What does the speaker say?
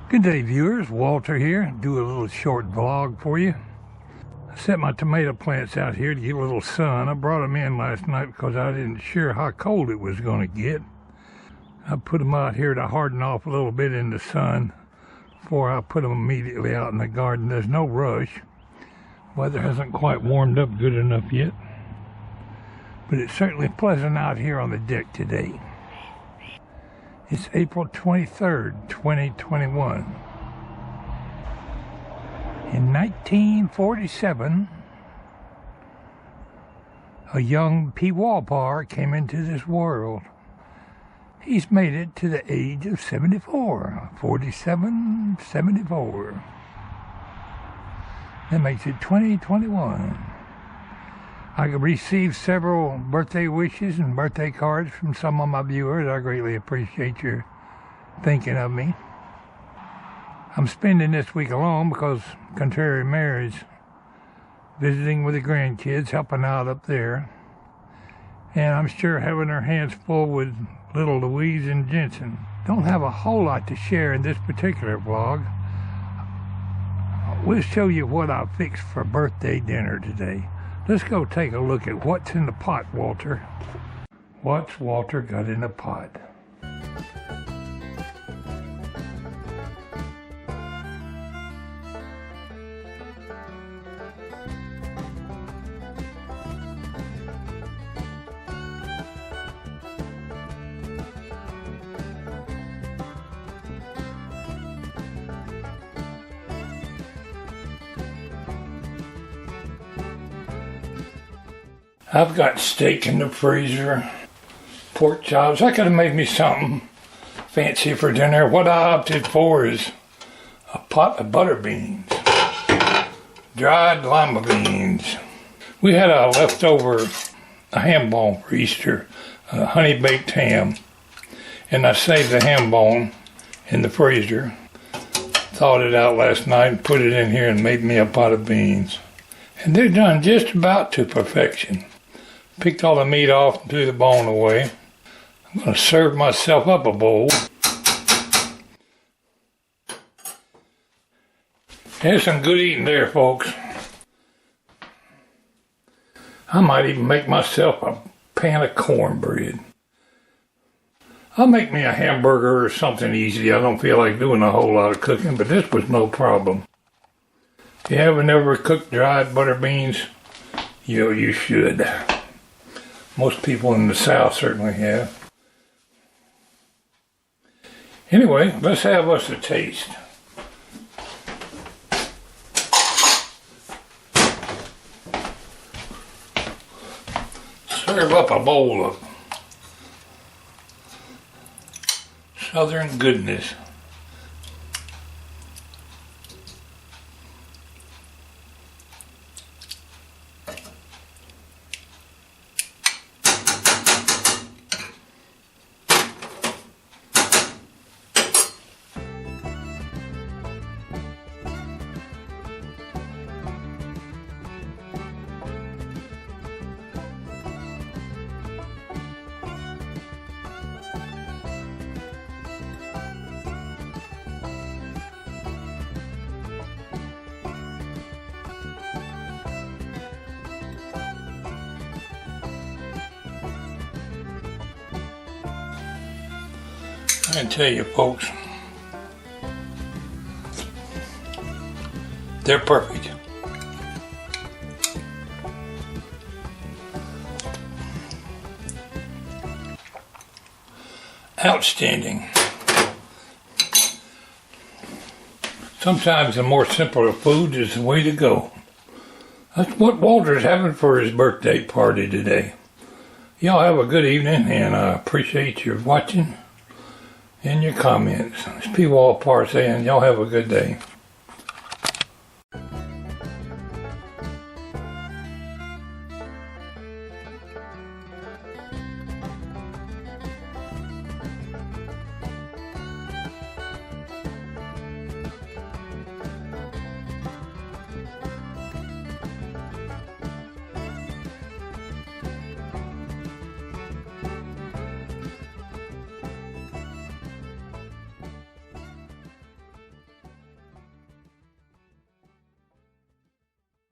Good day, viewers. Walter here. Do a little short vlog for you. I set my tomato plants out here to get a little sun. I brought them in last night because I didn't sure how cold it was going to get. I put them out here to harden off a little bit in the sun before I put them immediately out in the garden. There's no rush. Weather hasn't quite warmed up good enough yet. But it's certainly pleasant out here on the deck today. It's April 23rd, 2021. In 1947, a young Pwalpar came into this world. He's made it to the age of 74, 47, 74. That makes it 2021. I received several birthday wishes and birthday cards from some of my viewers. I greatly appreciate your thinking of me. I'm spending this week alone because contrary marriage, visiting with the grandkids, helping out up there. And I'm sure having her hands full with little Louise and Jensen. Don't have a whole lot to share in this particular vlog. We'll show you what I fixed for birthday dinner today. Let's go take a look at what's in the pot, Walter. What's Walter got in the pot? I've got steak in the freezer, pork chops. I could have made me something fancy for dinner. What I opted for is a pot of butter beans, dried lima beans. We had a leftover ham bone for Easter, a honey baked ham, and I saved the ham bone in the freezer. Thawed it out last night and put it in here and made me a pot of beans. And they're done just about to perfection. Picked all the meat off and threw the bone away. I'm going to serve myself up a bowl. There's some good eating there, folks. I might even make myself a pan of cornbread. I'll make me a hamburger or something easy. I don't feel like doing a whole lot of cooking, but this was no problem. If you haven't ever cooked dried butter beans, you should. Most people in the South certainly have. Anyway, let's have us a taste. Serve up a bowl of Southern goodness. I can tell you, folks, they're perfect. Outstanding. Sometimes the more simpler food is the way to go. That's what Walter's having for his birthday party today. Y'all have a good evening, and I appreciate your watching and your comments. It's Pwalpar saying y'all have a good day.